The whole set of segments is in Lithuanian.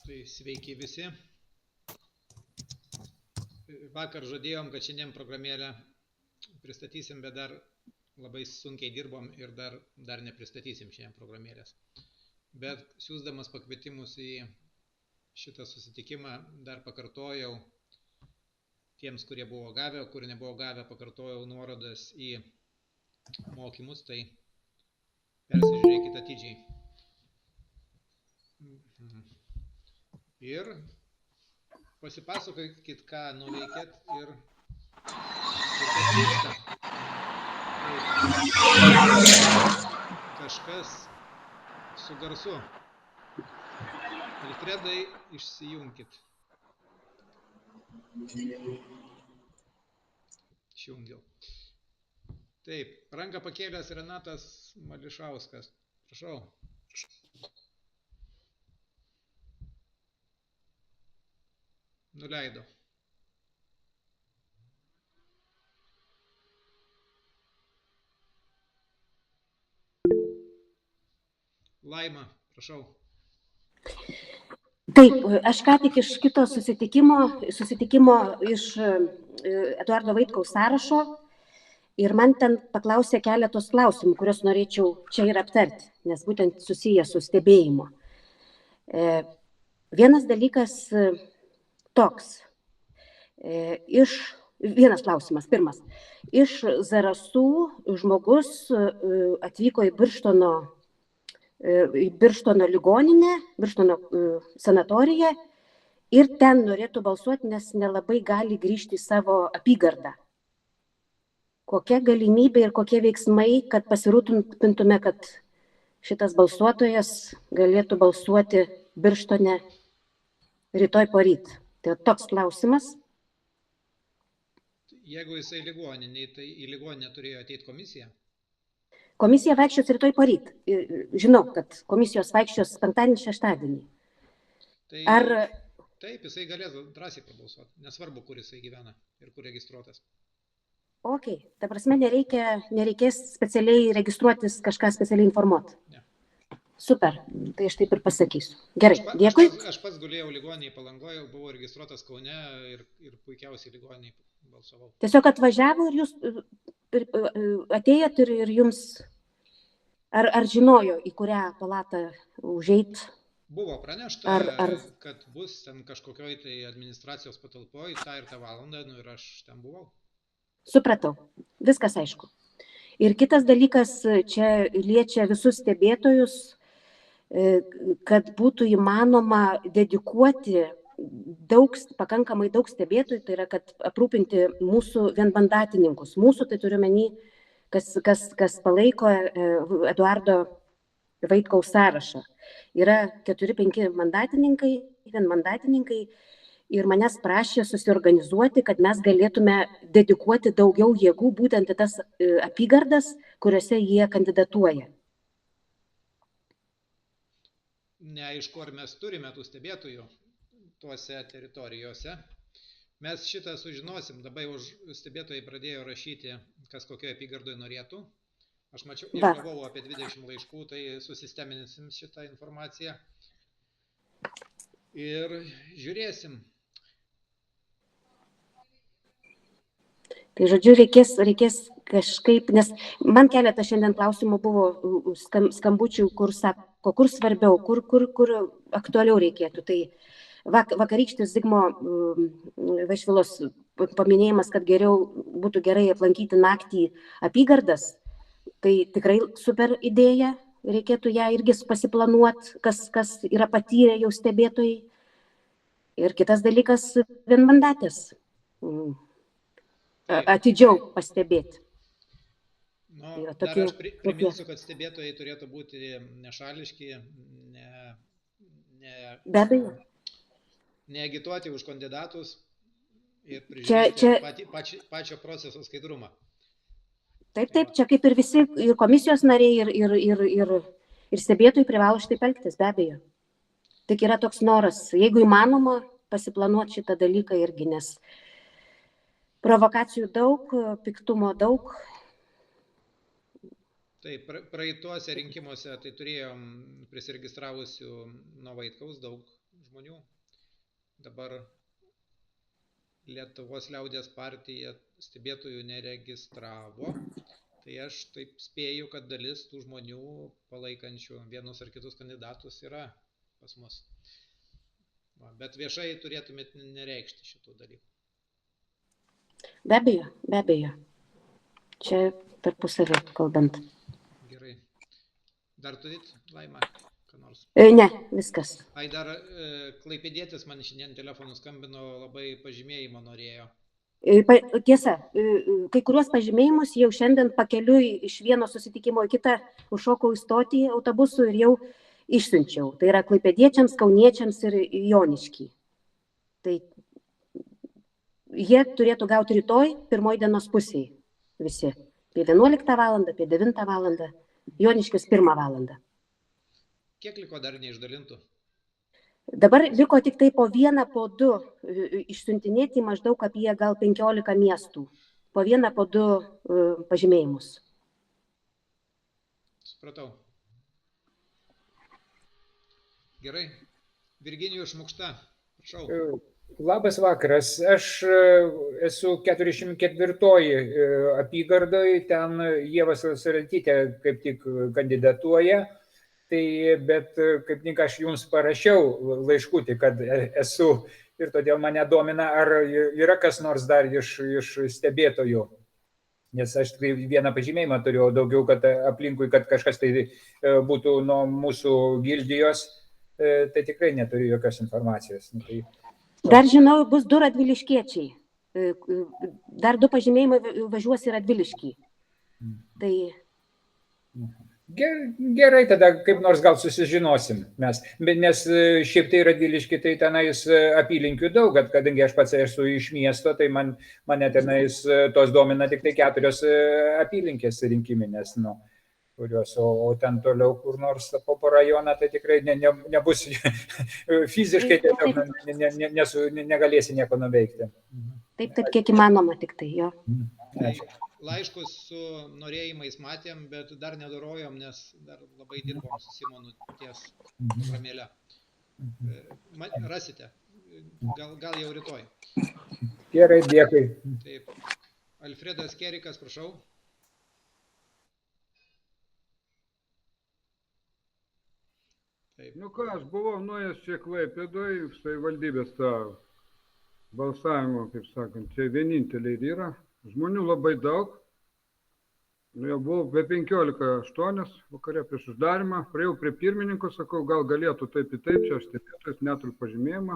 Tai sveiki visi. Vakar žadėjom, kad šiandien programėlę pristatysim, bet dar labai sunkiai dirbom ir dar nepristatysim šiandien programėlės. Bet siūsdamas pakvietimus į šitą susitikimą dar pakartojau tiems, kurie buvo gavę, kur nebuvo gavę, pakartojau nuorodas į mokymus, tai persižiūrėkite atidžiai. Ir pasipasakokit, ką nuveikėt ir kas vyksta. Kažkas su garsu. Alfredai, išsijunkit. Išjungiau. Taip, ranką pakėlęs Renatas Mališauskas. Prašau. Nuleido. Laima, prašau. Taip, aš ką tik iš kito susitikimo iš Eduardo Vaitkaus sąrašo ir man ten paklausė keletos klausimų, kuriuos norėčiau čia ir aptarti, nes būtent susiję su stebėjimu. Vienas dalykas toks. Vienas klausimas, pirmas. Iš Zarasų žmogus atvyko į Birštono ligoninę, Birštono sanatoriją ir ten norėtų balsuoti, nes nelabai gali grįžti į savo apygardą. Kokia galimybė ir kokie veiksmai, kad pasirūpintume, kad šitas balsuotojas galėtų balsuoti Birštone rytoj poryt. Tai toks klausimas. Jeigu jisai ligoninėje, tai į ligoninę turėjo ateiti komisija? Komisija vaikščios rytoj poryt. Žinau, kad komisijos vaikščios penktadienį, šeštadienį. Taip, jisai galės drąsiai prabalsuoti. Nesvarbu, kur jisai gyvena ir kur registruotas. Ok, ta prasme nereikės specialiai registruotis, kažką specialiai informuoti. Ne. Super, tai aš taip ir pasakysiu. Gerai, dėkui. Aš pats gulėjau ligoninėje Palangoje, buvau registruotas Kaune ir puikiausiai ligoninėje balsavau. Tiesiog atvažiavo ir jūs atėjot ir jums, ar žinojo, į kurią palatą užeit? Buvo pranešta, kad bus ten kažkokioj tai administracijos patalpoj, tą ir tą valandą, ir aš ten buvau. Supratau, viskas aišku. Ir kitas dalykas, čia liečia visus stebėtojus, kad būtų įmanoma dedikuoti pakankamai daug stebėtojų, tai yra, kad aprūpinti mūsų vienmandatininkus. Mūsų, tai turiu menį, kas palaiko Eduardo Vaitkaus sąrašą. Yra 4-5 vienmandatininkai ir manęs prašė susiorganizuoti, kad mes galėtume dedikuoti daugiau jėgų būtent į tas apygardas, kuriuose jie kandidatuoja. Neaišku, ar mes turime tų stebėtojų tuose teritorijose. Mes šitą sužinosim, dabar jau stebėtojai pradėjo rašyti, kas kokioje apygardoje norėtų. Aš mačiau, ir gavau apie 20 laiškų, tai susisteminsim šitą informaciją. Ir žiūrėsim. Tai žodžiu, reikės kažkaip, nes man keletą šiandien klausimų buvo skambučių, kur sako, kur svarbiau, kur aktualiau reikėtų. Tai vakarykštis Zigmo Vaišvilos paminėjimas, kad būtų gerai aplankyti naktį apygardas, tai tikrai super idėja, reikėtų ją irgi pasiplanuoti, kas yra patyrę jau stebėtojai. Ir kitas dalykas, vienmandatės. Atidžiau pastebėti. Dar aš priminsiu, kad stebėtojai turėtų būti nešališki, neagituoti už kandidatus ir prižiūrėti pačio proceso skaidrumą. Taip, čia kaip ir visi ir komisijos nariai ir stebėtojai privalo šitaip elgtis, be abejo. Tik yra toks noras, jeigu įmanoma, pasiplanuoti šitą dalyką irgi, nes provokacijų daug, piktumo daug. Taip, praeituose rinkimuose tai turėjom prisiregistravusių nuo Vaitkaus daug žmonių. Dabar Lietuvos liaudės partija stebėtojų neregistravo. Tai aš taip spėju, kad dalis tų žmonių palaikančių vienus ar kitus kandidatus yra pas mus. Bet viešai turėtumėt nereikšti šitų dalykų. Be abejo. Čia tarpusavį kalbant. Gerai. Dar turit, Laima, ką nors? Ne, viskas. Dar klaipėdietis man šiandien telefonu skambino, labai pažymėjimo norėjo. Tiesa, kai kuriuos pažymėjimus jau šiandien pakeliui iš vieno susitikimo į kitą užšokau į stotį autobusu ir jau išsiunčiau. Tai yra klaipėdiečiams, kauniečiams ir Joniškiai. Tai jie turėtų gauti rytoj, pirmoji dienos pusėje visi. Apie 11 valandą, apie 9 valandą, Joniškius 1 valandą. Kiek liko dar neišdalintų? Dabar liko tik tai po 1, po 2 išsiuntinėti maždaug apie gal 15 miestų. Po 1, po 2 pažymėjimus. Supratau. Gerai. Virginijus Šmukšta, prašau. Labas vakaras. Aš esu 44 apygardoje, ten Ieva Saratytė kaip tik kandidatuoja. Tai, bet kaip tik aš jums parašiau laiškutį, kad esu ir todėl mane domina, ar yra kas nors dar iš stebėtojų. Nes aš tikrai vieną pažymėjimą turiu, daugiau, kad aplinkui, kad kažkas tai būtų nuo mūsų gildijos, tai tikrai neturiu jokios informacijos. Dar žinau, bus 2 radviliškiečiai. Dar 2 pažymėjimai važiuos į Radviliškį. Tai... Gerai, tada kaip nors gal susižinosim mes, nes šiaip tai Radviliški, tai tenais apylinkių daug, kadangi aš pats esu iš miesto, tai mane tenais tos domina tik tai 4 apylinkės rinkiminės, kurios, o ten toliau kur nors po rajoną, tai tikrai nebus fiziškai, negalėsi nieko nuveikti. Taip, kiek įmanoma tik tai, jo. Laiškus su norėjimais matėm, bet dar nedarojom, nes dar labai dirbom su Simonu ties programėle. Rasite, gal jau rytoj. Gerai, dėkui. Taip. Alfredas Kerikas, prašau. Taip. Ką, aš buvau nuėjęs čia Klaipėdoje, savivaldybės tą balsavimo, kaip sakant, čia vieninteliai yra. Žmonių labai daug. Jau buvau be 15:08 vakare prieš uždarimą. Praėjau prie pirmininko, sakau, gal galėtų taip į taip, čia aš stebėtojas, neturiu pažymėjimą.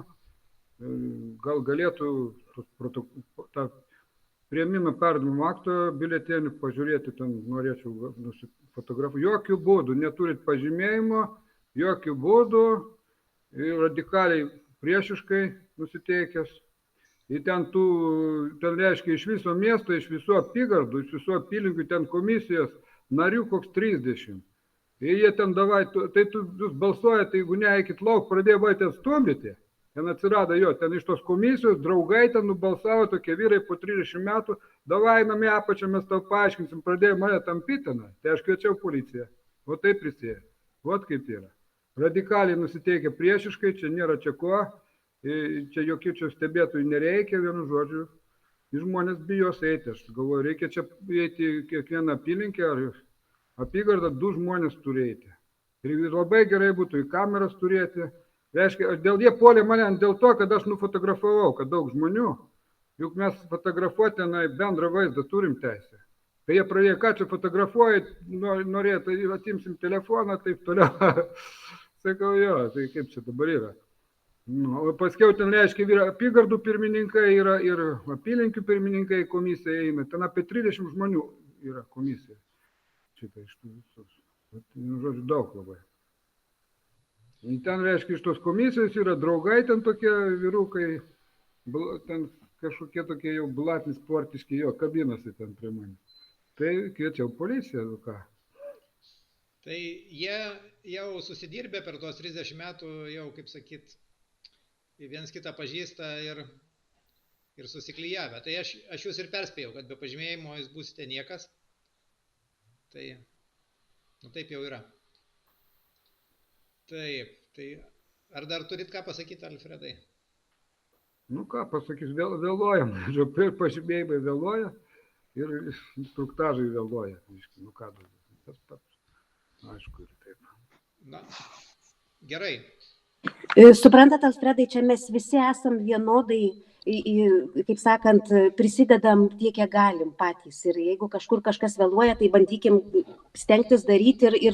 Gal galėtų tą priėmimą perdavimo akto biuletenį pažiūrėti, ten norėčiau nusifotografuoti. Jokių būdų, neturit pažymėjimo, jokių būdų, radikaliai priešiškai nusiteikęs. Ir ten reiškia iš viso miesto, iš visų apygardų, iš visų apylinkių, ten komisijos narių koks 30. Ir jie ten davai, tai jūs balsuojate, jeigu neeikit lauk, pradėjo vai ten stumdyti. Ten atsirado ten iš tos komisijos, draugai ten nubalsavo, tokie vyrai po 30 metų, davai namie apačią, mes tau paaiškinsim, pradėjo mane tampytiną. Tai aš kviečiau policiją. O taip prisėjo. Vat kaip yra. Radikaliai nusiteikia priešiškai, čia nėra čia ko. Čia jokių čia stebėtojų nereikia, vienu žodžiu, žmonės bijos eiti. Aš galvoju, reikia čia eiti kiekvieną apylinkę ar apygardą, 2 žmonės turi eiti. Ir labai gerai būtų į kameras turėti. Reiškia, dėl jie puolė mane dėl to, kad aš nufotografavau, kad daug žmonių, juk mes fotografuoti bendrą vaizdą turim teisę. Kai jie pradėjo, ką čia fotografuoja, norėjo, tai atimsim telefoną, taip toliau. Sakau, jo, tai kaip čia dabar yra. O paskiau ten reiškia, yra apygardų pirmininkai, yra ir apylinkių pirmininkai komisija eina. Ten apie 30 žmonių yra komisija. Šitą iš tų visus. Žodžiu, daug labai. Ten reiškia, iš tos komisijos yra draugai, ten tokie vyrukai, ten kažkokie tokie jau blatni sportiški, kabinasi ten prie mane. Tai kviečiau policiją, ką. Tai jie jau susidirbė per tuos 30 metų, jau, kaip sakyt, viens kitą pažįsta ir susiklijavę. Tai aš jūs ir perspėjau, kad be pažymėjimo jūs būsite niekas. Tai taip jau yra. Taip, tai Ar dar turit ką pasakyti, Alfredai? Nu ką pasakys, vėluojam. Pažymėjimai vėluoja ir instruktažai vėluoja. Nu ką, tas pats. Aišku, ir taip. Na, gerai. Suprantat, Alfredai, čia mes visi esam vienodai, kaip sakant, prisidedam tiek, kiek galim patys. Ir jeigu kažkur kažkas vėluoja, tai bandykim stengtis daryti ir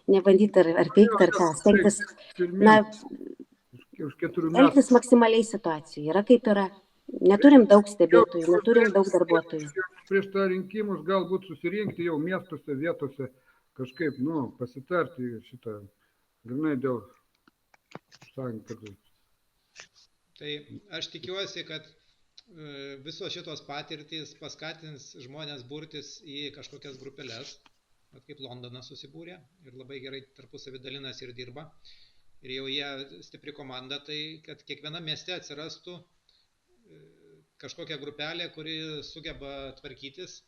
nebandyti ar peikti ar ką. Stengtis, na, elgtis maksimaliai situacijai. Yra kaip yra. Neturim daug stebėtojų, neturim daug darbuotojų. Prieš tą rinkimus galbūt susirinkti jau miestuose, vietose, kažkaip, nu, pasitarti šitą, grinai dėl sankcijų. Tai aš tikiuosi, kad visos šitos patirtys paskatins žmonės burtis į kažkokias grupelės, kaip Londonas susibūrė ir labai gerai tarpusavį dalinasi ir dirba. Ir jau jie stipri komanda, tai kad kiekviena mieste atsirastų kažkokia grupelė, kuri sugeba tvarkytis,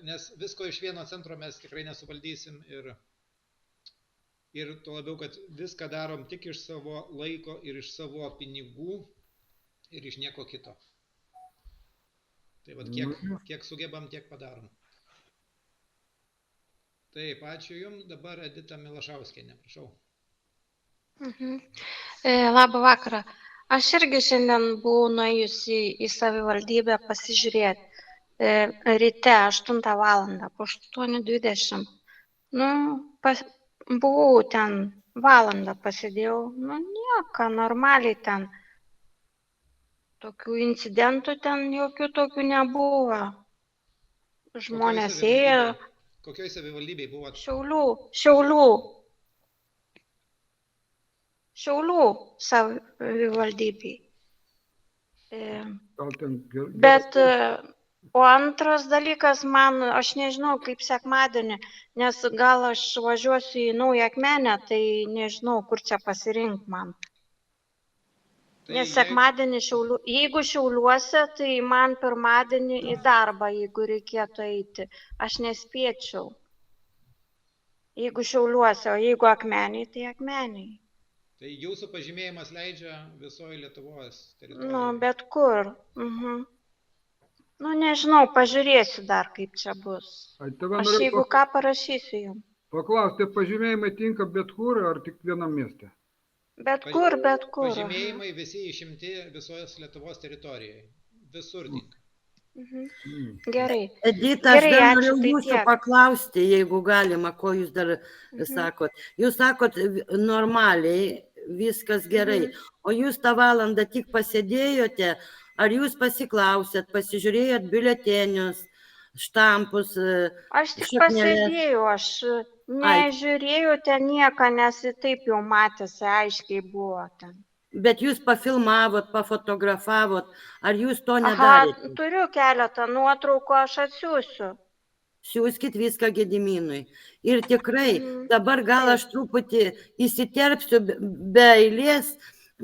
nes visko iš vieno centro mes tikrai nesuvaldysim ir tuo labiau, kad viską darom tik iš savo laiko ir iš savo pinigų ir iš nieko kito. Tai vat kiek sugebam, tiek padarom. Taip, ačiū Jums. Dabar Edita Milašauskienė, prašau. Labą vakarą. Aš irgi šiandien buvau nuėjusi į savivaldybę pasižiūrėti. Ryte 8 valandą, po 8:20. Nu, buvau ten valandą pasidėjau. Nu, nieko, normaliai ten. Tokių incidentų ten jokių tokių nebuvo. Žmonės ėjo. Kokioj savivaldybėj buvot? Šiaulių savivaldybėj. Bet, o antras dalykas man, aš nežinau, kaip sekmadienį, nes gal aš važiuosiu į Naują Akmenę, tai nežinau, kur čia pasirinkti man. Nes sekmadienį jeigu Šiauliuose, tai man pirmadienį į darbą, jeigu reikėtų eiti, aš nespėčiau. Jeigu Šiauliuose, o jeigu Akmeniai, tai Akmeniai. Tai jūsų pažymėjimas leidžia visoje Lietuvos teritorijoje? Nu, bet kur. Nu, nežinau, pažiūrėsiu dar, kaip čia bus. Aš jeigu ką parašysiu jums. Paklausti, pažymėjimai tinka bet kur ar tik vienam mieste? Bet kur. Pažymėjimai visi išimti visoje Lietuvos teritorijoje. Visur tinka. Gerai. Edita, aš dar noriu jūsų paklausti, jeigu galima, ko jūs dar sakot. Jūs sakot normaliai, viskas gerai, o jūs tą valandą tik pasėdėjote, ar jūs pasiklausėt, pasižiūrėjot biuletenius, štampus? Aš tik pasėdėjau, aš nežiūrėjau ten nieką, nes taip jau matėsi, aiškiai buvo ten. Bet jūs pafilmavot, pafotografavot, ar jūs to nedarėte? Turiu keletą nuotraukų, aš atsiųsiu. Siūskit viską Gediminui. Ir tikrai, dabar gal aš truputį įsiterpsiu be eilės.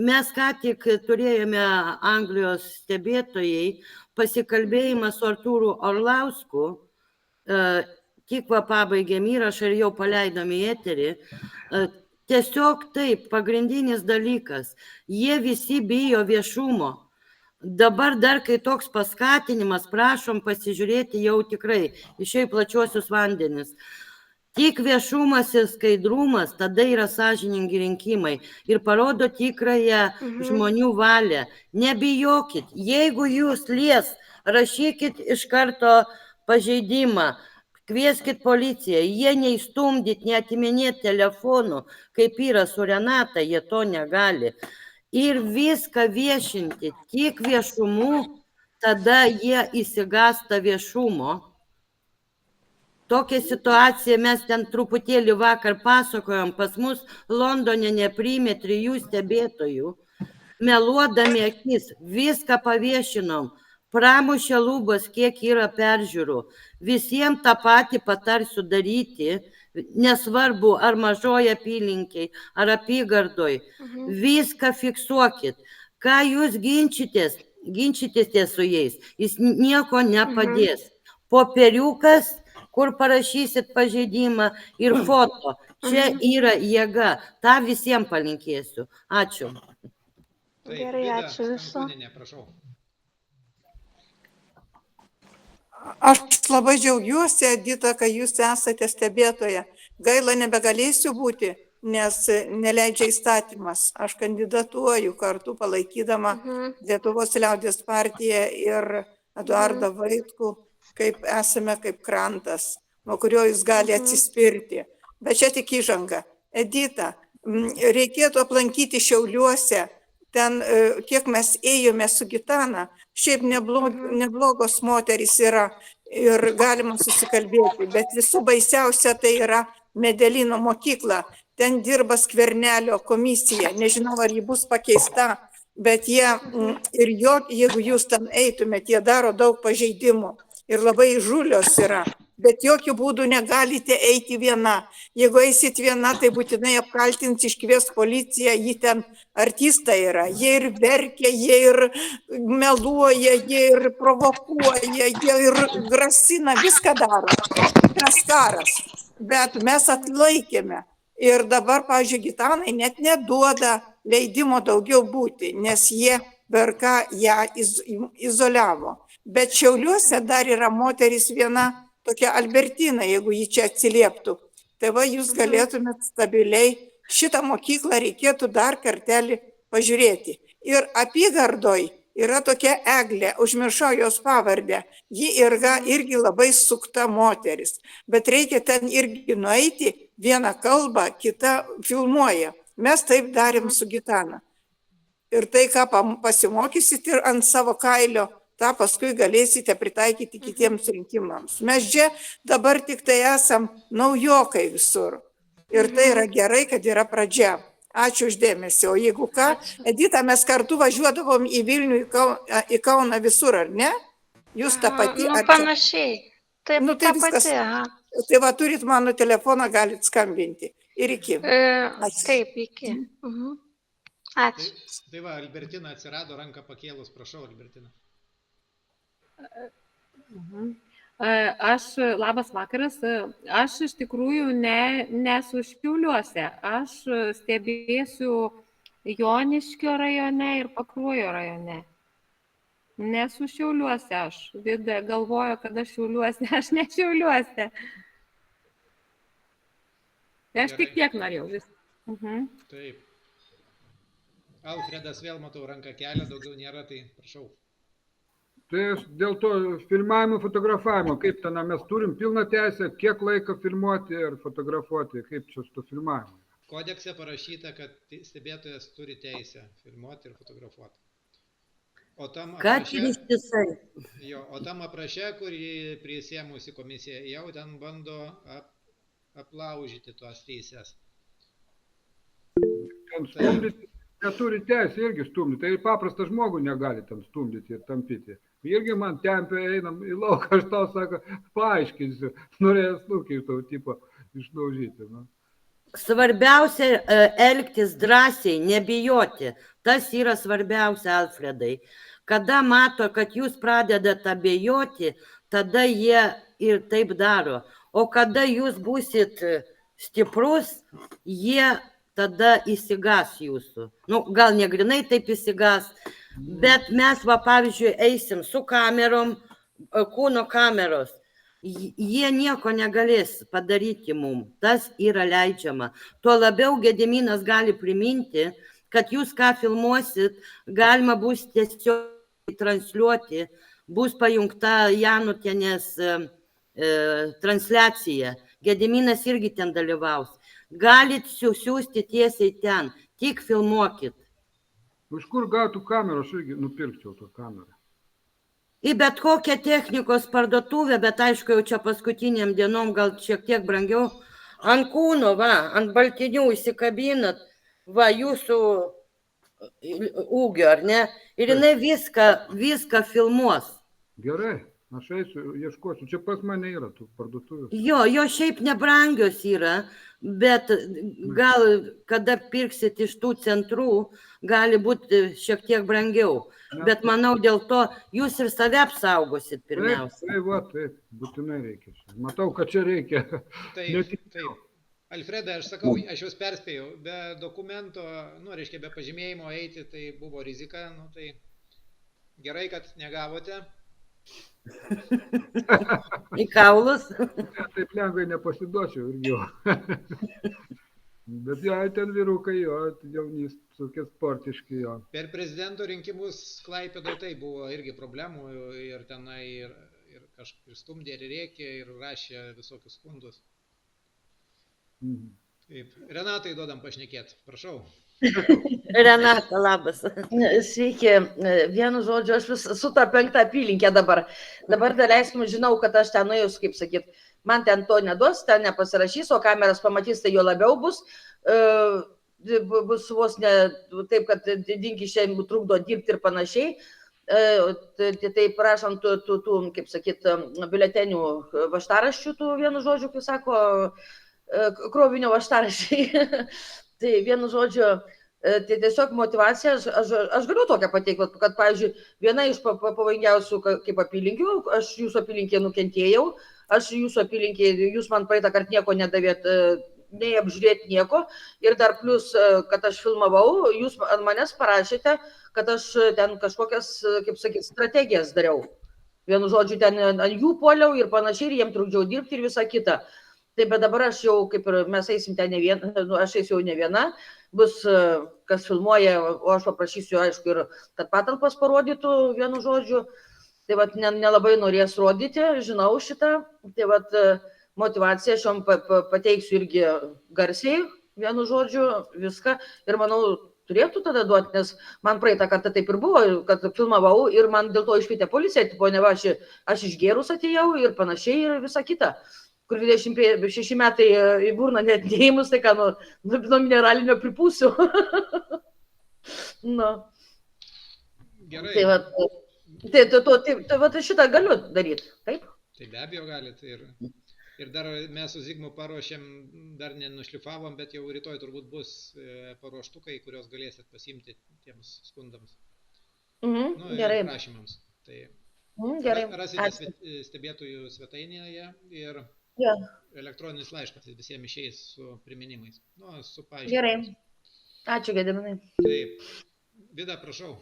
Mes ką tik turėjome Anglijos stebėtojai pasikalbėjimą su Artūru Orlausku. Tik va pabaigėm įrašą ir jau paleidom į eterį. Tiesiog taip, pagrindinis dalykas, jie visi bijo viešumo. Dabar dar kai toks paskatinimas, prašom pasižiūrėti jau tikrai, išėjo plačiuosius vandenis. Tik viešumas ir skaidrumas, tada yra sąžiningi rinkimai ir parodo tikrąją žmonių valią. Nebijokit, jeigu jūs lies, rašykit iš karto pažeidimą. Kvieskit policiją, jie neįstumdyt, neatiminėt telefonų, kaip yra su Renata, jie to negali. Ir viską viešinti tik viešumu, tada jie įsigąsta viešumo. Tokią situaciją mes ten truputėlį vakar pasakojom, pas mus Londone nepriėmė 3 stebėtojų. Meluodami akis, viską paviešinom. Pramušė lubas, kiek yra peržiūrų. Visiems tą patį patarsiu daryti, nesvarbu, ar mažoje apylinkiai, ar apygardoj. Viską fiksuokit. Ką jūs ginčytės su jais, jis nieko nepadės. Popieriukas kur parašysit pažeidimą ir foto. Čia yra jėga. Ta visiems palinkėsiu. Ačiū. Taip, Gerai, Vida ačiū viso. Stankūnienė, prašau. Aš labai džiaugiuosi, Edita, kad jūs esate stebėtoja. Gaila nebegalėsiu būti, nes neleidžia įstatymas. Aš kandidatuoju kartu palaikydama Lietuvos liaudies partiją ir Eduardą Vaitkų, kaip esame kaip krantas, nuo kurio jis gali atsispirti. Bet čia tik įžanga. Edita, reikėtų aplankyti Šiauliuose. Ten, kiek mes ėjome su Gitana, šiaip neblogos moterys yra ir galima susikalbėti, bet visų baisiausia tai yra Medelino mokykla. Ten dirba Skvernelio komisija, nežinau, ar ji bus pakeista, bet jie, ir jeigu jūs ten eitumėte, jie daro daug pažeidimų ir labai įžūlios yra. Bet jokių būdų negalite eiti viena. Jeigu eisit viena, tai būtinai apkaltins, iškvies policiją, ji ten artistai yra. Jie ir verkia, jie ir meluoja, jie ir provokuoja, jie ir grasina, viską daro. Tas karas. Bet mes atlaikėme. Ir dabar, pavyzdžiui, Gitanai net neduoda leidimo daugiau būti, nes jie VRK ją izoliavo. Bet Šiauliuose dar yra moteris viena, tokia Albertina, jeigu jį čia atsilieptų. Tai va, jūs galėtumėt stabiliai, šitą mokyklą reikėtų dar kartelį pažiūrėti. Ir apygardoj yra tokia Eglė, užmiršau jos pavardę. Ji yra irgi labai sukta moteris. Bet reikia ten irgi nueiti, vieną kalbą, kitą filmuoja. Mes taip darėm su Gitana. Ir tai, ką pasimokysit ir ant savo kailio, tą paskui galėsite pritaikyti kitiems rinkimams. Mes čia dabar tik tai esam naujokai visur. Ir tai yra gerai, kad yra pradžia. Ačiū uždėmesi. O jeigu ką, Edita, mes kartu važiuodavom į Vilnių, į Kauną visur, ar ne? Jūs tą patį? Nu, panašiai. Taip, nu, tai tą patį. Tai va, turit mano telefoną, galit skambinti. Ir iki. Taip, iki. Ačiū. Tai va, Albertina atsirado, ranką pakėlus, prašau, Albertina. Labas vakaras, aš iš tikrųjų nesu Šiauliuose, aš stebėsiu Joniškio rajone ir Pakruojo rajone. Nesu Šiauliuose aš, Vida galvoju, kad aš Šiauliuose, aš ne Šiauliuose. Aš tik tiek norėjau vis. Taip. Alfredas vėl matau ranką kelia, daugiau nėra, tai prašau. Tai dėl to filmavimo, fotografavimo, kaip ten mes turim pilną teisę, kiek laiko filmuoti ir fotografuoti, kaip čia su filmavimu. Kodekse parašyta, kad stebėtojas turi teisę filmuoti ir fotografuoti. O tam apraše, kurį prisėmusi komisija, jau ten bando aplaužyti tuos teisės. Ten stumdyti, neturi teisę irgi stumdyti, tai paprastą žmogų negali ten stumdyti ir tampyti. Irgi man tempia, einam į lauką, aš tau sako, paaiškinsiu, norėjęs lūkiai iš to tipo išnaužyti. Nu. Svarbiausia elgtis drąsiai, nebijoti. Tas yra svarbiausia, Alfredai. Kada mato, kad jūs pradedat abejoti, tada jie ir taip daro. O kada jūs būsit stiprus, jie tada įsigas jūsų. Nu, gal negrinai taip įsigas, bet mes, va, pavyzdžiui, eisim su kamerom, kūno kameros. Jie nieko negalės padaryti mums. Tas yra leidžiama. Tuo labiau Gediminas gali priminti, kad jūs ką filmuosit, galima bus tiesiog transliuoti, bus pajungta Janutienės transliacija. Gediminas irgi ten dalyvaus. Galit siųsti tiesiai ten, tik filmuokit. Iš kur gautų kamerą, aš irgi nupirkčiau tą kamerą. Į bet kokią technikos parduotuvę, bet aišku, jau čia paskutiniam dienom gal šiek tiek brangiau. Ant kūno, va, ant baltinių įsikabinat, va, jūsų ūgio, ar ne? Ir jinai viską filmuos. Gerai, Aš eisiu, ieškosiu. Čia pas mane yra tų parduotuvių. Jo šiaip nebrangios yra, bet gal kada pirksit iš tų centrų, gali būti šiek tiek brangiau. Bet manau, dėl to jūs ir save apsaugosit pirmiausia. Taip, būtinai reikia. Matau, kad čia reikia. Taip. Alfredai, aš sakau, aš jūs perspėjau, be dokumento, reiškia, be pažymėjimo eiti, tai buvo rizika, tai gerai, kad negavote. Į kaulus. Taip lengvai nepasiduočiau irgi jau. Bet ten vyrukai jaunys, tokie sportiški jo. Per prezidento rinkimus Klaipėdoje tai buvo irgi problemų ir tenai ir kažkaip stumdė, ir rėkė, ir rašė visokius skundus. Taip. Renatai duodam pašnekėti, prašau. Renata, labas. Sveiki, vienu žodžiu, aš vis su ta 5 apylinkė dabar. Dabar daleiskim, žinau, kad aš ten nuėjus, kaip sakyt, man ten to neduos, ten nepasirašys, o kameras pamatys, tai jo labiau bus. Bus vos ne taip, kad dingi šiandien trukdo dirbti ir panašiai. Tai prašant tų, kaip sakyt, biuletenių vaštaraščių, tų vienu žodžiu, kaip sako, krovinio vaštaraščiai. Tai vienu žodžiu, tai tiesiog motivacija, aš galiu tokią pateikti, kad, pavyzdžiui, viena iš pavojingiausių kaip apylinkių, aš jūsų apylinkė nukentėjau, aš jūsų apylinkė, jūs man praeitą kartą nieko nedavėt, nei apžiūrėti nieko, ir dar plus, kad aš filmavau, jūs ant manęs parašėte, kad aš ten kažkokias, kaip sakyt, strategijas dariau. Vienu žodžiu, ten ant jų puoliau ir panašiai, ir jiem trukdžiau dirbti ir visa kita. Taip, bet dabar aš jau, kaip ir mes eisim ten ne viena, aš eisiu jau ne viena, bus kas filmuoja, o aš paprašysiu, aišku, ir kad patalpas parodytų vienu žodžiu. Tai vat nelabai norės rodyti, žinau šitą. Tai vat motivaciją šiom pateiksiu irgi garsiai, vienu žodžiu, viską. Ir manau, turėtų tada duoti, nes man praeitą kartą taip ir buvo, kad filmavau ir man dėl to iškvietė policija, tipo, neva aš išgėrus atėjau ir panašiai ir visa kita. Kur 26 metai į burną net neįmus, tai ką, nuo mineralinio pripūsiu. Gerai. Tai va šitą galiu daryti, taip? Tai be abejo galit. Ir dar mes su Zigmu paruošėm, dar nenušlifavom, bet jau rytoj turbūt bus paruoštukai, kurios galėsit pasiimti tiems skundams. Gerai. Ir prašymams. Tai gerai. Rasite stebėtojų svetainėje ir elektroninis laiškas visiems išeis su priminimais. Su paaiškinimais. Gerai. Ačiū, Gediminai. Taip. Vida, prašau.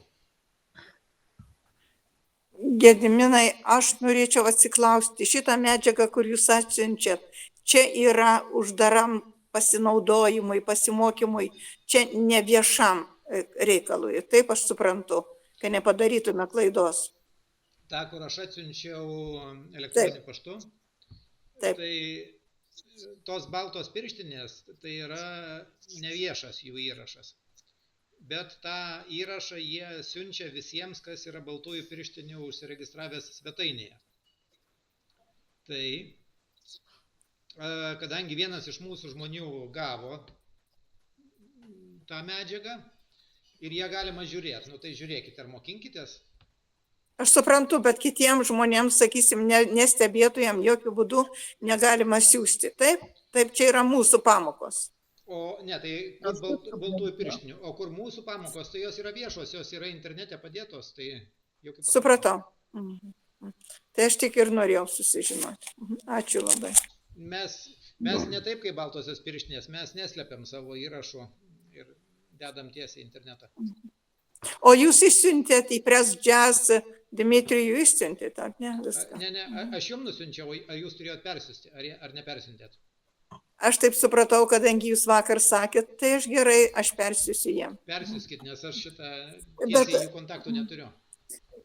Gediminai, aš norėčiau atsiklausti, šitą medžiagą, kur jūs atsiunčiat, čia yra uždaram pasinaudojimui, pasimokymui, čia ne viešam reikalui. Taip aš suprantu, kad nepadarytume klaidos. Ta, kur aš atsiunčiau elektroniniu paštu, tai tos baltos pirštinės, tai yra neviešas jų įrašas. Bet tą įrašą jie siunčia visiems, kas yra baltųjų pirštinių užsiregistravęs svetainėje. Tai, kadangi vienas iš mūsų žmonių gavo tą medžiagą ir ją galima žiūrėti, tai žiūrėkite ar mokinkitės. Aš suprantu, bet kitiems žmonėms, sakysim, nestebėtojams jokių būdų negalima siųsti. Taip? Taip, čia yra mūsų pamokos. O ne, tai baltųjų pirštinių. O kur mūsų pamokos, tai jos yra viešos, jos yra internete padėtos. Tai supratau. Tai aš tik ir norėjau susižinoti. Ačiū labai. Mes ne taip kaip baltosios pirštinės, mes neslepiam savo įrašų ir dedam tiesiai internetą. O jūs išsiuntėt į Press Jazz, Dmitrijų išsiuntėt, ar ne? Ne, aš jums nusiunčiau, ar jūs turėjot persiusti, ar nepersiuntėt? Aš taip supratau, kadangi jūs vakar sakėt, tai aš gerai, aš persiusiu jiem. Persiuskit, nes aš šitą tiesiai jų kontaktų neturiu.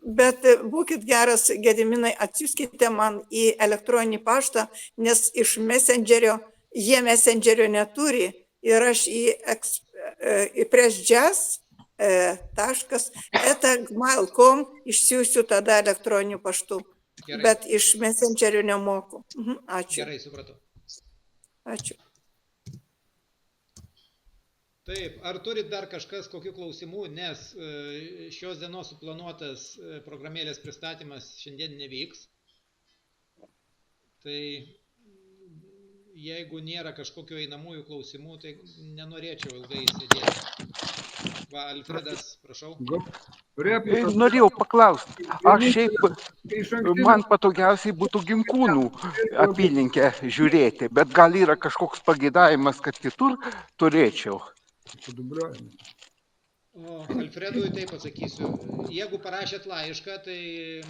Bet būkit geras, Gediminai, atsiųskite man į elektroninį paštą, nes iš Messengerio, jie Messengerio neturi ir aš į Press Jazz .gmail.com išsiųsiu tada elektroniniu paštu. Gerai. Bet iš Messengerio nemoku. Ačiū. Gerai, supratau. Ačiū. Taip, ar turit dar kažkas kokių klausimų, nes šios dienos suplanuotas programėlės pristatymas šiandien nevyks. Tai jeigu nėra kažkokio einamųjų klausimų, tai nenorėčiau ilgai sėdėti. Va, Alfredas, prašau. Norėjau paklausti, aš šiaip man patogiausiai būtų Ginkūnų apylinkę žiūrėti, bet gal yra kažkoks pageidavimas, kad kitur turėčiau. O Alfredui taip atsakysiu. Jeigu parašėt laišką, tai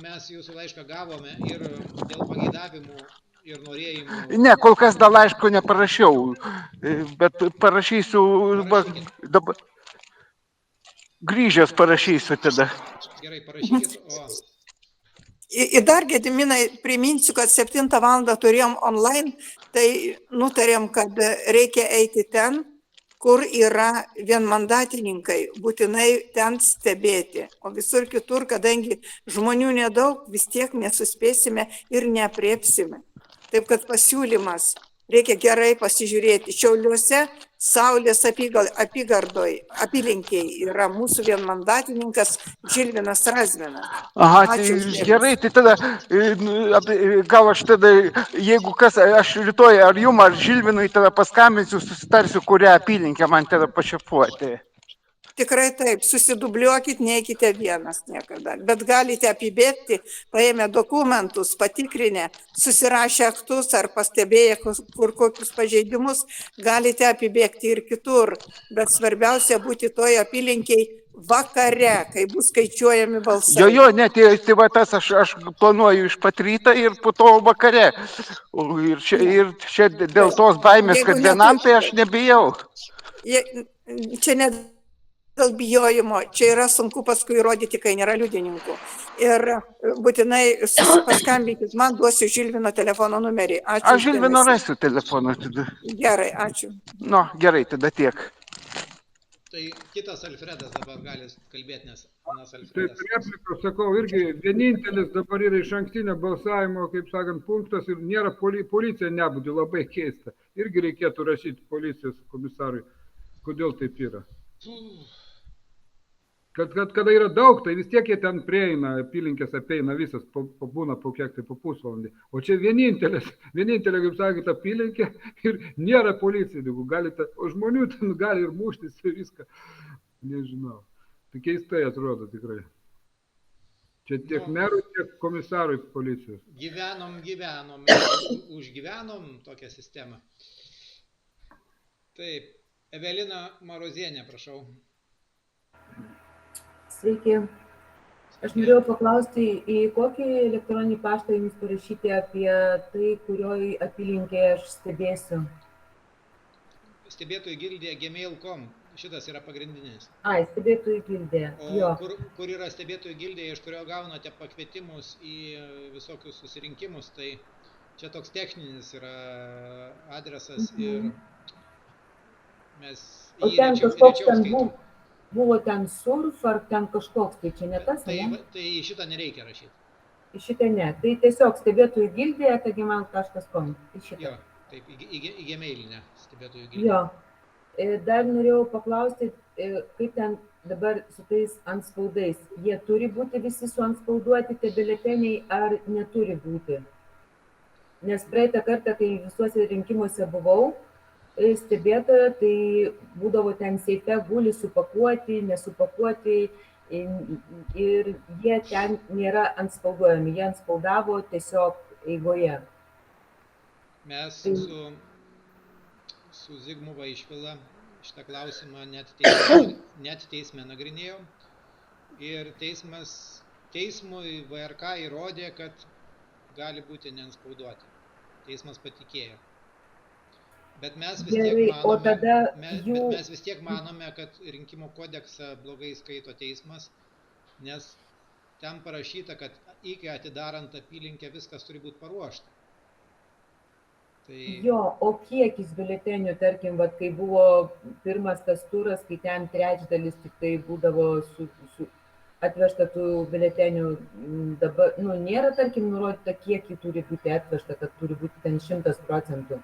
mes jūsų laišką gavome ir dėl pageidavimų ir norėjimų. Ne, kol kas dar laiško neparašiau, bet parašysiu dabar. Grįžęs parašysiu tada. Gerai, parašykit. Ir dar, Gediminai, priminsiu, kad 7 valandą turėjom online, tai nutarėm, kad reikia eiti ten, kur yra vienmandatininkai, būtinai ten stebėti. O visur kitur, kadangi žmonių nedaug, vis tiek nesuspėsime ir neapriepsime. Taip kad pasiūlymas. Reikia gerai pasižiūrėti. Šiauliuose Saulės apylinkiai yra mūsų vienmandatininkas Žilvinas Razminas. Aha, tai gerai, tai tada, gal aš tada, jeigu kas, aš rytoj ar jum, ar Žilvinui tada paskambinsiu, susitarsiu, kurią apylinkę man tada pašefuoti. Tikrai taip, susidubliuokit, neikite vienas niekada, bet galite apibėgti, paėmę dokumentus, patikrinę, susirašę aktus ar pastebėję kur kokius pažeidimus, galite apibėgti ir kitur, bet svarbiausia būti toje apylinkiai vakare, kai bus skaičiuojami balsai. Jo, ne, tai va tas aš planuoju iš pat rytą ir po to vakare. Ir čia dėl tos baimės, kad vienam, tai aš nebijau. Čia ne dėl bijojimo, čia yra sunku paskui įrodyti, kai nėra liudininkų. Ir būtinai paskambinkit, man duosiu Žilvino telefono numerį. Ačiū. Aš Žilvino rasiu telefoną tada. Gerai, ačiū. Nu, gerai, tada tiek. Tai kitas Alfredas dabar gali kalbėti, nes Alfredas. Taip, replikos, sakau, irgi vienintelis dabar yra iš ankstinio balsavimo, kaip sakant, punktas ir nėra policija nebūdė, labai keista. Irgi reikėtų rašyti policijos komisarui, kodėl taip yra. Kada yra daug, tai vis tiek jie ten prieina, apylinkės apeina visas, būna po kiek tai po pusvalandį. O čia vienintelė, kaip sakėte, apylinkė ir nėra policijų, o žmonių ten gali ir muštis ir viską. Nežinau. Tai keistai atrodo tikrai. Čia tiek merų, tiek komisarui policijos. Gyvenom, užgyvenom tokią sistemą. Taip, Evelina Marozienė, prašau. Sveiki. Aš norėjau paklausti, į kokį elektroninį paštą jums parašyti apie tai, kurioj apylinkėje aš stebėsiu. Stebėtojų gildė gmail.com, šitas yra pagrindinis. Stebėtojų gildė, jo. Kur yra stebėtojų gildė, iš kurio gaunate pakvietimus į visokius susirinkimus, tai čia toks techninis yra adresas ir mes jį rečiau skaitom. Buvo ten surf ar ten kažkoks, tai čia ne tas, ne? Tai šitą nereikia rašyti. Šitą ne, tai tiesiog stebėtojų gildė, gmail.com. Jo, taip, į gmailinę stebėtojų gildė. Jo, dar norėjau paklausti, kaip ten dabar su tais antspaudais. Jie turi būti visi suantspauduoti tie biuleteniai ar neturi būti? Nes praeitą kartą, kai visuose rinkimuose buvau, stebėtojo, tai būdavo ten seife guli supakuoti, nesupakuoti ir jie ten nėra antspauduojami, jie antspaudavo tiesiog eigoje. Mes su Zigmu Vaišvila šitą klausimą net teisme nagrinėjom ir teismui VRK įrodė, kad gali būti neantspauduoti. Teismas patikėjo. Bet mes vis tiek manome, kad rinkimų kodeksą blogai skaito teismas, nes ten parašyta, kad iki atidarant apylinkę viskas turi būti paruošta. Jo, o kiekis biuletenių, tarkim, kai buvo pirmas tas turas, kai ten trečdalis tik tai būdavo atvežta tų biuletenių, dabar, nėra, tarkim, nurodyta, kiek jų turi būti atvežta, kad turi būti ten 100%.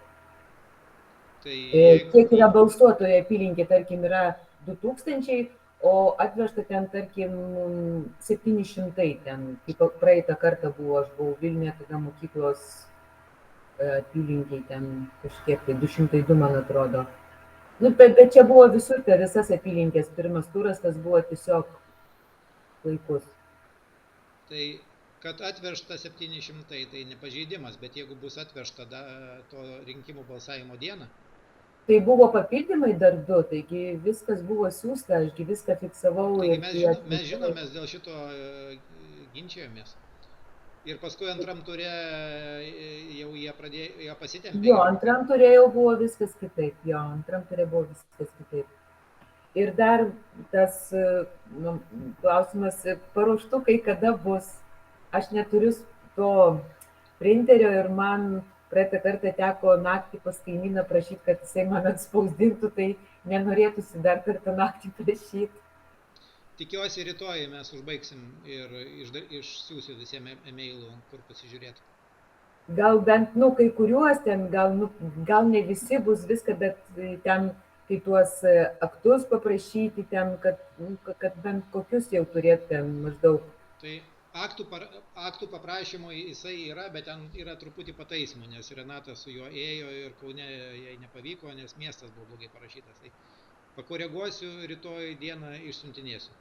Kiek yra balsuotojų apylinkė, tarkim, yra 2000, o atvežta ten, tarkim, 700 ten, kaip praeitą kartą buvo, aš buvau Vilniuje, tada mokyklos apylinkiai ten kažkiek, tai 202 man atrodo. Nu, bet čia buvo visur, per visas apylinkės pirmas turas, tas buvo tiesiog laikus. Tai, kad atvežta 700, tai nepažeidimas, bet jeigu bus atvežta to rinkimų balsavimo dieną. Tai buvo papildymai dar 2, taigi viskas buvo siūsta, ašgi viską fiksavau. Taigi mes žinomės dėl šito ginčiojomės. Ir paskui antram turė jau jie pasitempė. Jo, antram turė jau buvo viskas kitaip. Ir dar tas klausimas, paruoštukai kada bus. Aš neturiu to printerio ir man praeitą kartą teko naktį pas kaimyną prašyti, kad jisai man atspausdintų, tai nenorėtųsi dar kartą naktį prašyti. Tikiuosi rytoj mes užbaigsim ir išsiųsiu visiems e-mailų, kur pasižiūrėti. Gal bent, kai kuriuos ten, gal ne visi bus viską, bet ten, kai tuos aktus paprašyti ten, kad bent kokius jau turėtum maždaug. Tai aktų paprašymų jisai yra, bet ten yra truputį pataisimų, nes Renatas su juo ėjo ir Kaune jai nepavyko, nes miestas buvo blogai parašytas. Tai pakoreguosiu, rytoj dieną išsiuntinėsiu.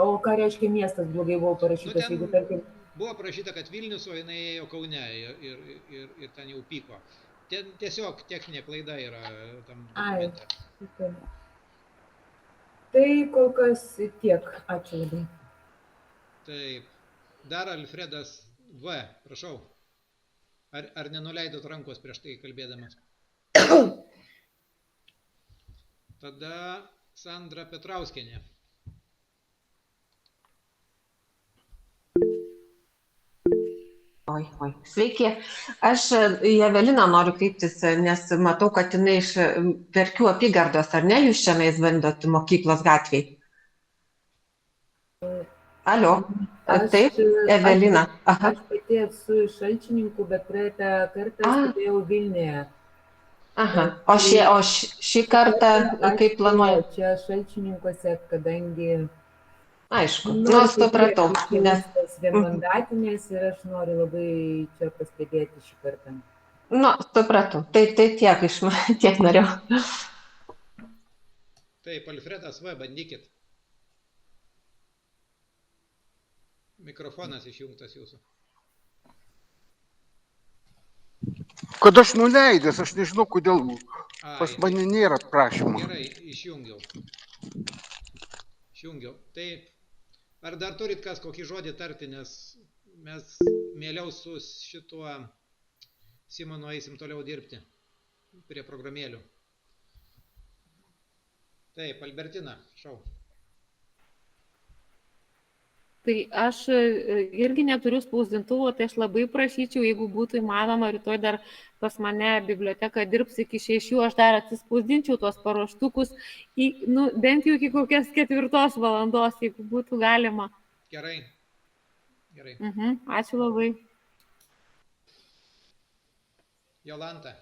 O ką reiškia miestas blogai buvo parašytas, jeigu tarkim? Buvo parašyta, kad Vilnius, o jinai ėjo Kaune ir ten jau pyko. Tiesiog techninė klaida yra tam dokumente. Tai kol kas tiek. Ačiū labai. Taip. Dar Alfredas V. Prašau. Ar nenuleidot rankos prieš tai kalbėdamas? Tada Sandra Petrauskienė. Sveiki, aš į Eveliną noriu kreiptis, nes matau, kad jinai iš Verkių apygardos, ar ne, jūs čia bandot mokyklos gatvėj? Alio, taip, Evelina. Aš pati esu iš Šalčininkų, bet praeitą kartą stovėjau Vilniuje. O šį kartą kaip planuoju? Čia Šalčininkuose, kadangi... Aišku, supratau. Nes vienmandatinės ir aš noriu labai čia pastebėti šį kartą. Supratau. Tai tiek norėjau. Taip, Alfredas V, bandykit. Mikrofonas išjungtas jūsų. Kad aš nuleidęs, aš nežinau, kodėl pas mane nėra prašymų. Gerai, išjungiau. Taip. Ar dar turit kas kokį žodį tarti, nes mes mieliau su šituo Simonu eisim toliau dirbti prie programėlių. Taip, Albertina, šau. Tai aš irgi neturiu spausdintuvo, tai aš labai prašyčiau, jeigu būtų įmanoma, rytoj dar pas mane biblioteka dirbs iki 6, aš dar atsispausdinčiau tuos paruoštukus, bent jau iki kokias 4 valandos, jeigu būtų galima. Gerai. Ačiū labai. Jolanta.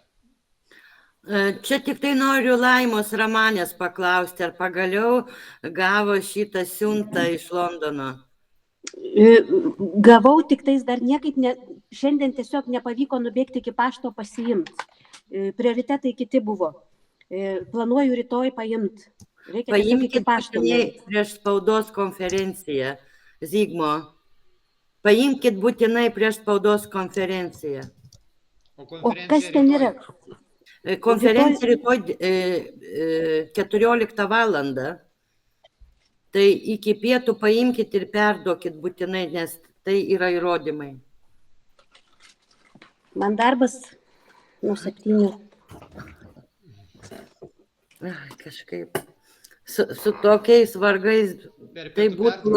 Čia tik tai noriu Laimos Ramanės paklausti, ar pagaliau gavo šitą siuntą iš Londono. Gavau, tik tais dar niekaip, šiandien tiesiog nepavyko nubėgti iki pašto pasiimti. Prioritetai kiti buvo. Planuoju rytoj paimti. Paimkit būtinai prieš spaudos konferenciją, Zygmo. Paimkit būtinai prieš spaudos konferenciją. O kas ten yra? Konferencija rytoj 14 valandą. Tai iki pietų paimkit ir perduokit būtinai, nes tai yra įrodymai. Man darbas nuo 7. Kažkaip su tokiais vargais tai būtų...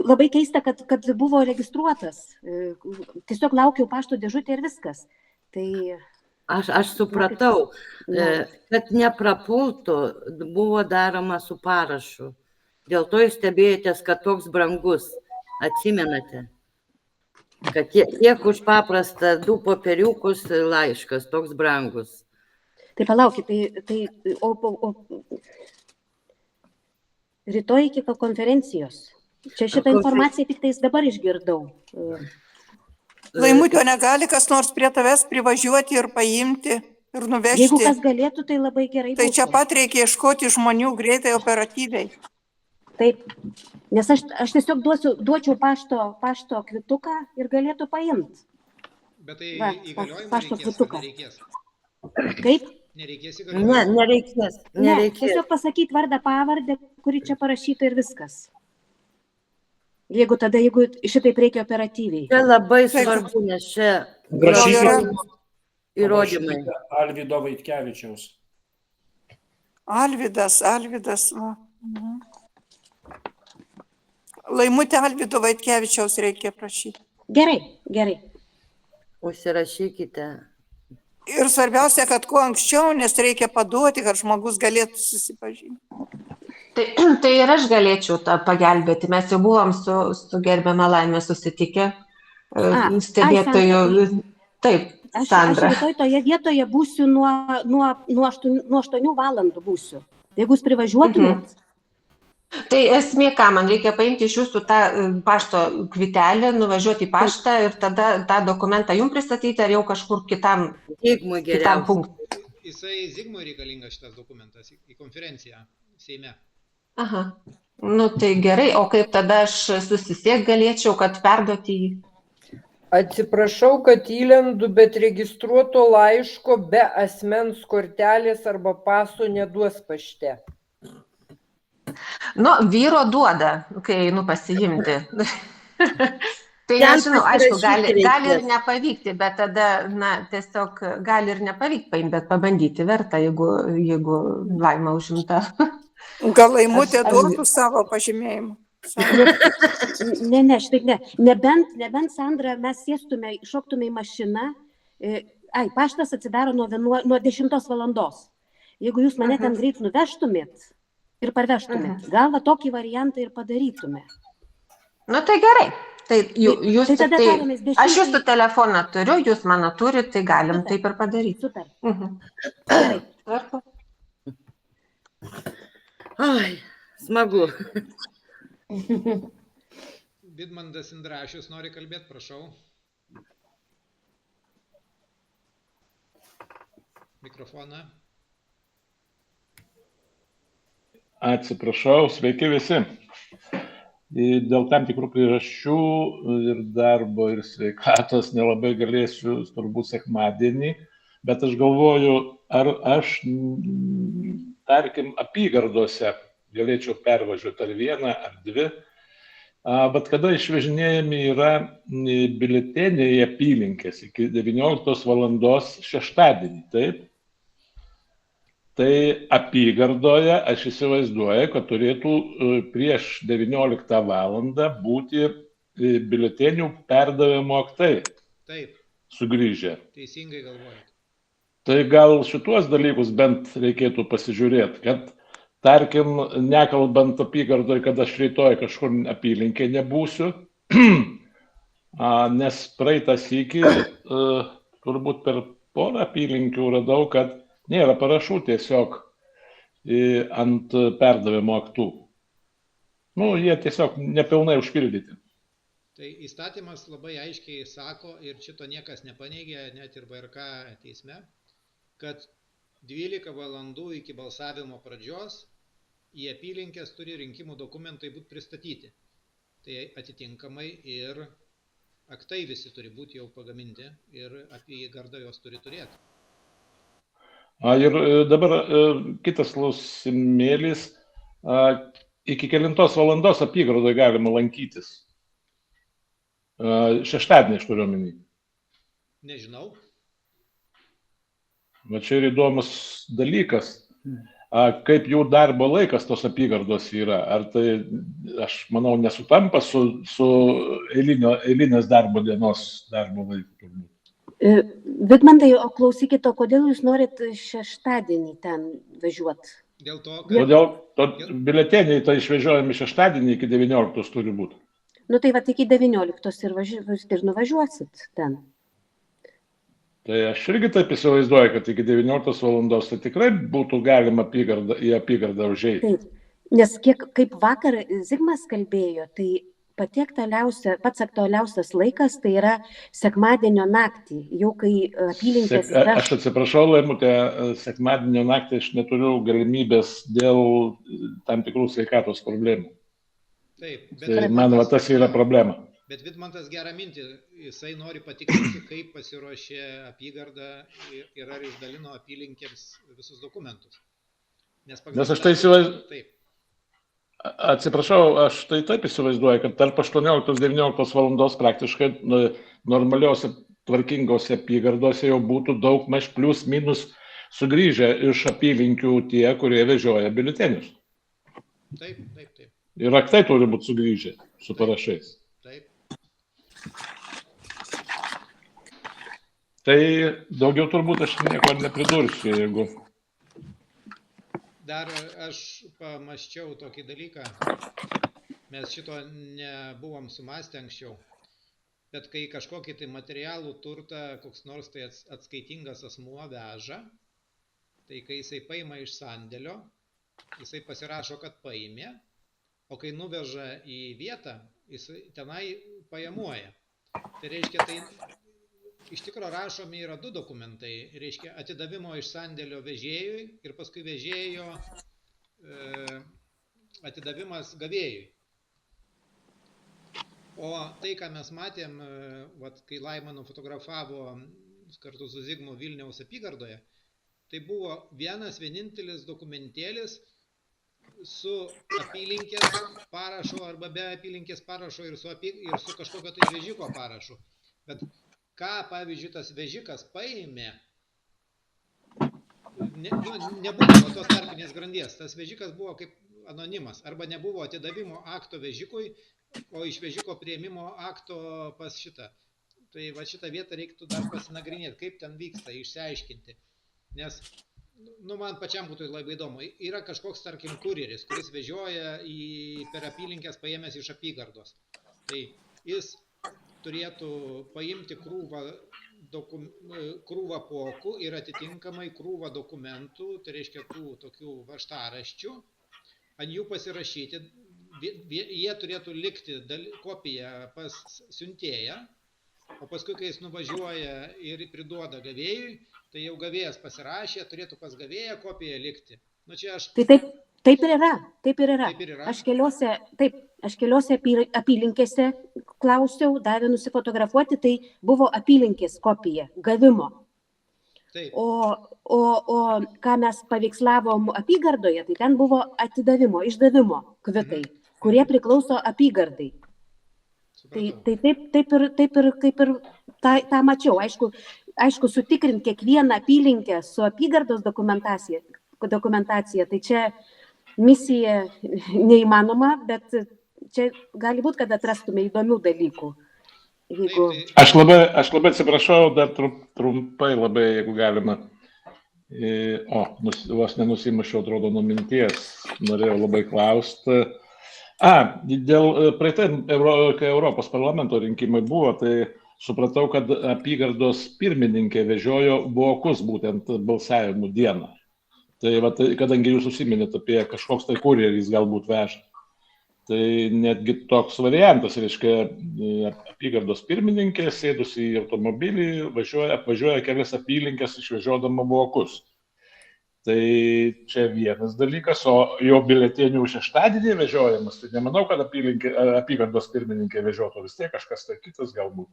Labai keista, kad buvo registruotas. Tiesiog laukiau pašto dėžutę ir viskas. Tai... Aš supratau, kad neprapultų, buvo daroma su parašu. Dėl to jūs stebėjotės, kad toks brangus. Atsimenate? Kad tiek už paprastą 2 popieriukus laiškas, toks brangus. Tai palaukit, rytoj iki konferencijos. Čia šitą informaciją tik tais dabar išgirdau. Laimutio negali kas nors prie tavęs privažiuoti ir paimti ir nuvežti. Jeigu kas galėtų, tai labai gerai. Tai čia pat reikia ieškoti žmonių greitai, operatyviai. Taip, nes aš tiesiog duočiau pašto kvituką ir galėtų paimti. Bet tai Va, įgaliojimų pašto reikės, kvituką. nereikės. Kaip? Nereikės Ne, įgaliojimų. nereikės. Ne, Nereikės. tiesiog pasakyti vardą, pavardę, kuri čia parašyta ir viskas. Jeigu šitaip reikia operatyviai. Čia labai svarbu, nes čia įrodymai. Alvydo Vaitkevičiaus. Alvydas. Va. Laimutė Alvydo Vaitkevičiaus reikia prašyti. Gerai. Užsirašykite. Ir svarbiausia, kad kuo anksčiau, nes reikia paduoti, kad žmogus galėtų susipažinti. Tai ir aš galėčiau tą pagelbėti. Mes jau buvom su gerbiama Laimė susitikę stebėtojų. Taip, Sandra. Aš rytoj toje vietoje būsiu nuo 8 valandų būsiu. Jeigu jūs privažiuotumėt. Tai esmė, ką man reikia paimti iš jūsų tą pašto kvitelę, nuvažiuoti į paštą ir tada tą dokumentą jums pristatyti ar jau kažkur kitam punktui. Jisai Zigmui reikalingas šitas dokumentas į konferenciją Seime. Aha. Nu tai gerai, o kaip tada aš susisiek galėčiau, kad perduoti jį? Atsiprašau, kad įlendu, bet registruoto laiško be asmens kortelės arba paso neduos pašte. Nu, vyro duoda, kai einu pasiimti. Tai nežinau, aišku, gali ir nepavykti, bet tada, tiesiog gali ir nepavykti paimti, bet pabandyti verta, jeigu Laima užimta. Gal Laimutė duotų savo pažymėjimą? Ne, šitaip ne. Nebent, Sandra, mes sėstume, šoktume į mašiną. Paštas atsidaro nuo 10 valandos. Jeigu jūs mane ten greit nuvežtumėt ir parvežtumėt, gal tokį variantą ir padarytume. Nu tai gerai. Aš jūsų telefoną turiu, jūs mano turit, tai galim taip ir padaryti. Super. Gerai. Ai, smagu. Vidmantas Indrašius nori kalbėti, prašau. Mikrofoną. Atsiprašau, sveiki visi. Dėl tam tikrų priežasčių ir darbo, ir sveikatos nelabai galėsiu turbūt sekmadienį, bet aš galvoju, ar aš, tarkim, apygardose galėčiau pervažiuoti ar vieną, ar dvi, bet kada išvežinėjami yra biuleteniai į apylinkės iki 19 valandos šeštadienį, taip? Tai apygardoje aš įsivaizduoju, kad turėtų prieš 19 valandą būti biuletenių perdavimo aktai. Taip. Sugrįžę. Teisingai galvojate. Tai gal šituos dalykus bent reikėtų pasižiūrėti, kad, tarkim, nekalbant apygardoje, kad aš rytoj kažkur apylinkė nebūsiu, nes praeitą sykį turbūt per porą apylinkių radau, kad nėra parašų tiesiog ant perdavimo aktų. Jie tiesiog nepilnai užpildyti. Tai įstatymas labai aiškiai sako, ir šito niekas nepaneigė, net ir VRK teisme, kad 12 valandų iki balsavimo pradžios į apylinkės turi rinkimų dokumentai būti pristatyti. Tai atitinkamai ir aktai visi turi būti jau pagaminti ir apygarda jos turi turėti. Ir dabar kitas klausimėlis, iki kelintos valandos apygardoje galima lankytis. Šeštadienį aš turiu omeny. Nežinau. Va čia ir įdomus dalykas, kaip jų darbo laikas tos apygardos yra. Ar tai, aš manau, nesutampa su eilinės darbo dienos darbo laiku turbūt. Vidmantai, o klausykite, kodėl jūs norit šeštadienį ten važiuoti? Dėl to, kad biuleteniai tai išvežiojami šeštadienį iki 19 turi būti. Tai va, iki 19 ir nuvažiuosit ten. Tai aš irgi taip įsivaizduoju, kad iki 19 valandos tai tikrai būtų galima į apygardą užeiti. Taip, nes kaip vakar Zigmas kalbėjo, tai pats aktualiausias laikas tai yra sekmadienio naktį, jau kai apylinkės yra. Aš atsiprašau, Laimutė, sekmadienio naktį aš neturiu galimybės dėl tam tikrų sveikatos problemų. Taip, tai man tas yra problema. Bet Vidmantas gerą mintį, jisai nori patikrinti, kaip pasiruošė apygarda ir ar išdalino apylinkėms visus dokumentus. Nes aš tai įsivaizduoju. Atsiprašau, aš tai taip įsivaizduoju, kad tarp 18-19 valandos praktiškai normaliuose tvarkingose apygardose jau būtų daug maž plius minus sugrįžę iš apylinkių tie, kurie vežioja biuletenius. Taip. Ir aktai turi būti sugrįžę su parašais. Taip. Tai daugiau turbūt aš nieko nepridursiu, jeigu... Dar aš pamaščiau tokį dalyką, mes šito nebuvom sumastę anksčiau, bet kai kažkokį tai materialų turtą, koks nors tai atskaitingas asmuo veža, tai kai jisai paima iš sandėlio, jisai pasirašo, kad paėmė, o kai nuveža į vietą, jisai tenai pajamuoja. Tai reiškia, tai iš tikrųjų rašomi yra 2 dokumentai, reiškia atidavimo iš sandėlio vežėjui ir paskui vežėjo atidavimas gavėjui. O tai, ką mes matėm, kai Laimanu fotografavo kartu su Zigmu Vilniaus apygardoje, tai buvo vienintelis dokumentėlis su apylinkės parašo arba be apylinkės parašo ir su kažkokio tai vežiko parašu. Bet ką, pavyzdžiui, tas vežikas paėmė, nebuvo tos tarpinės grandies. Tas vežikas buvo kaip anonimas. Arba nebuvo atidavimo akto vežikui, o iš vežiko priėmimo akto pas šitą. Tai va šitą vietą reiktų dar pasinagrinėti, kaip ten vyksta, išsiaiškinti. Nes, man pačiam būtų labai įdomu. Yra kažkoks, tarkim, kurjeris, kuris vežioja per apylinkės paėmęs iš apygardos. Tai jis turėtų paimti krūvą pokų ir atitinkamai krūvą dokumentų, tai reiškia tų tokių vaštaraščių, ant jų pasirašyti, jie turėtų likti kopiją pas siuntėją, o paskui, kai jis nuvažiuoja ir priduoda gavėjui, tai jau gavėjas pasirašė, turėtų pas gavėją kopiją likti. Nu, čia aš... Taip ir yra. Aš keliose apylinkėse klausiau, davė nusifotografuoti, tai buvo apylinkės kopija, gavimo. Taip. O ką mes paveikslavom apygardoje, tai ten buvo atidavimo, išdavimo kvitai, kurie priklauso apygardai. Tai taip ir tą mačiau. Aišku, sutikrinti kiekvieną apylinkę su apygardos dokumentacija, tai čia misija neįmanoma, bet čia gali būti, kad atrastume įdomių dalykų. Aš labai atsiprašau, dar trumpai labai, jeigu galima. Vos nenusimašiau, atrodo, nuo minties. Norėjau labai klausti. Dėl praeitai, kai Europos parlamento rinkimai buvo, tai supratau, kad apygardos pirmininkė vežiojo vokus būtent balsavimų dieną. Tai kadangi jūs užsiminėte apie kažkoks tai kurjeris galbūt veža, tai netgi toks variantas, reiškia, apygardos pirmininkė sėdusi į automobilį, apvažiuoja kelias apylinkės išvežiodama vokus. Tai čia vienas dalykas, o jo biuletenių šeštadienį vežiojamas, tai nemanau, kad apygardos pirmininkė vežiotų, vis tiek kažkas tai kitas galbūt.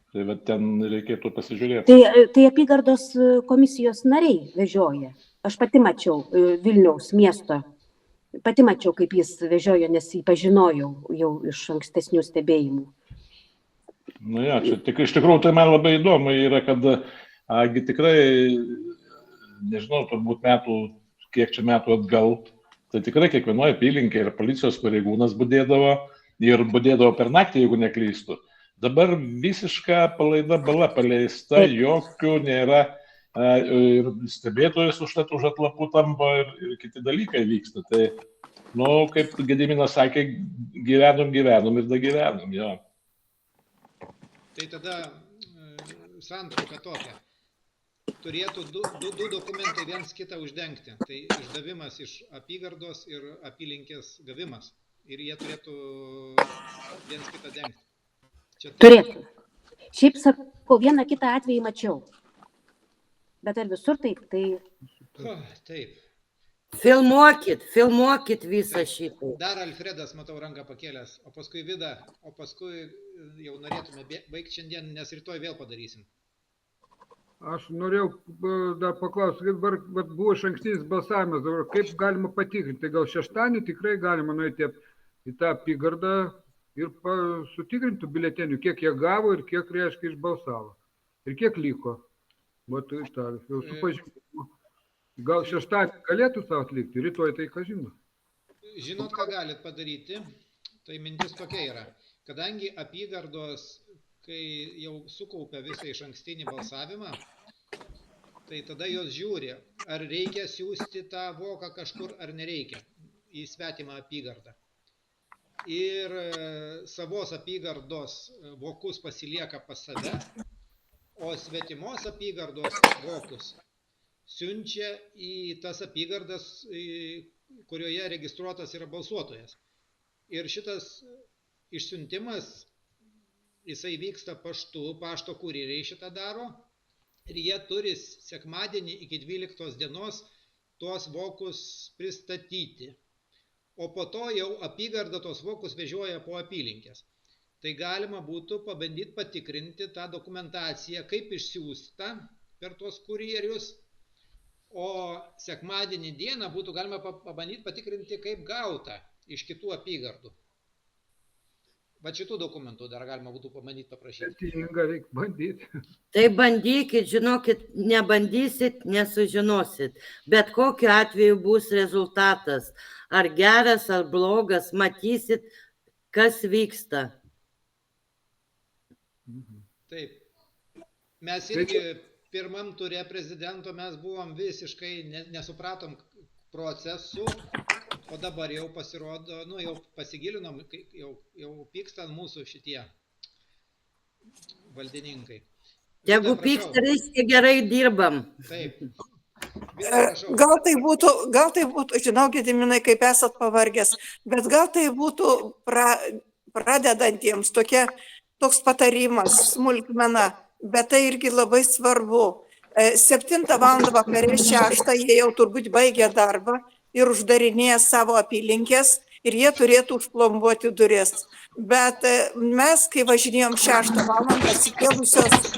Tai ten reikėtų pasižiūrėti. Tai apygardos komisijos nariai vežioja. Aš pati mačiau Vilniaus miesto, kaip jis vežiojo, nes jį pažinojau jau iš ankstesnių stebėjimų. Čia iš tikrųjų tai man labai įdomu yra, kad tikrai, nežinau, turbūt kiek čia metų atgal, tai tikrai kiekvienoje apylinkėje ir policijos pareigūnas budėdavo ir budėdavo per naktį, jeigu neklystu. Dabar visiška palaida bala paleista, jokių nėra. Ir stebėtojas už atlapų tampa ir kiti dalykai vyksta. Tai, kaip Gediminas sakė, gyvenom ir dagyvenom, jo. Tai tada santrauka tokia. Turėtų du dokumentai viens kitą uždengti. Tai išdavimas iš apygardos ir apylinkės gavimas. ir jie turėtų viens kitą dengti. Turėtų. Šiaip sakau, vieną kitą atvejį mačiau. Bet ar visur taip? Taip. Filmuokit visą šitą. Dar Alfredas, matau, ranką pakėlęs, o paskui Vida, o paskui jau norėtume baigti šiandien, nes rytoj vėl padarysim. Aš norėjau dar paklausti, kad buvo išankstinis balsavimas, dabar kaip galima patikrinti, tai gal šeštadienį tikrai galima nueiti į tą apygardą ir sutikrinti biuletenių, kiek jie gavo ir kiek, reiškia, išbalsavo. Ir kiek liko. Jau supažinti. Gal šeštadienį galėtų tą atlikti, rytoj tai ką žino. Žinot, ką galit padaryti, tai mintis tokia yra. Kadangi apygardos, kai jau sukaupia visą išankstinį balsavimą, tai tada jos žiūri, ar reikia siūsti tą voką kažkur, ar nereikia į svetimą apygardą. Ir savos apygardos vokus pasilieka pas save, o svetimos apygardos vokus siunčia į tas apygardas, kurioje registruotas yra balsuotojas. Ir šitas išsiuntimas, jisai vyksta paštu, pašto kurjeriai šitą daro, ir jie turi sekmadienį iki 12 dienos tuos vokus pristatyti. O po to jau apygarda tos vokus vežioja po apylinkės. Tai galima būtų pabandyti patikrinti tą dokumentaciją, kaip išsiųsta per tuos kurjerius, o sekmadienį dieną būtų galima pabandyti patikrinti, kaip gauta iš kitų apygardų. Bet šitų dokumentų dar galima būtų pabandyti paprašyti. Reikia bandyti. Tai bandykit, žinokit, nebandysit, nesužinosit. Bet kokiu atveju bus rezultatas. Ar geras, ar blogas, matysit, kas vyksta. Taip. Mes irgi pirmam ture prezidento mes buvom visiškai nesupratom procesų, o dabar jau pasirodo, jau pasigilinom, jau pyksta mūsų šitie valdininkai. Jeigu pyksta, reiškia gerai dirbam. Taip. Gal tai būtų, žinau, Gediminai, kaip esat pavargęs, bet gal tai būtų pradedantiems toks patarimas, smulkmena, bet tai irgi labai svarbu. 7 val. Vakare 6 jie jau turbūt baigė darbą ir uždarinėja savo apylinkės ir jie turėtų užplombuoti duris. Bet mes, kai važinėjom 6 val. Atsikėlusios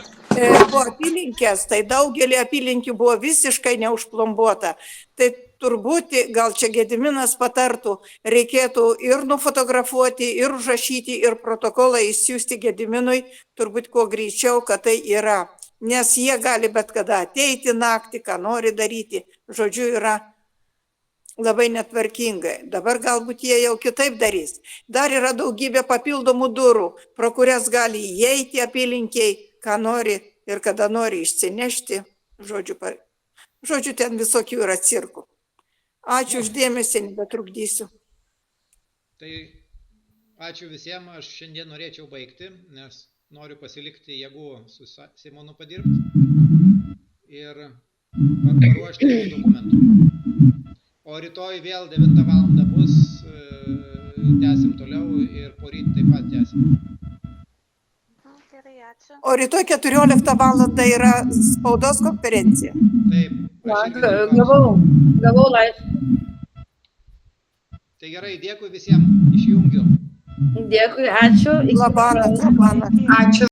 po apylinkės, tai daugelį apylinkių buvo visiškai neužplombuota. Tai turbūt, gal čia Gediminas patartų, reikėtų ir nufotografuoti, ir užrašyti, ir protokolą išsiųsti Gediminui, turbūt kuo greičiau, kad tai yra. Nes jie gali bet kada ateiti naktį, ką nori daryti. Žodžiu, yra labai netvarkingai. Dabar galbūt jie jau kitaip darys. Dar yra daugybė papildomų durų, pro kurias gali įeiti apylinkiai, ką nori ir kada nori išsinešti. Žodžiu, ten visokių yra cirkų. Ačiū uždėmesį, nebetrukdysiu. Tai ačiū visiems, aš šiandien norėčiau baigti, nes noriu pasilikti jėgų su Simonu padirbti ir paruošti dokumentų. O rytoj vėl 9 val. Bus, tęsim toliau ir poryt taip pat tęsim. O rytoj 14 val. Yra spaudos konferencija. Taip. Gavau laišką. Tai gerai, dėkui visiems, išjungiu. Dėkui, ačiū. Labanakt. Ačiū.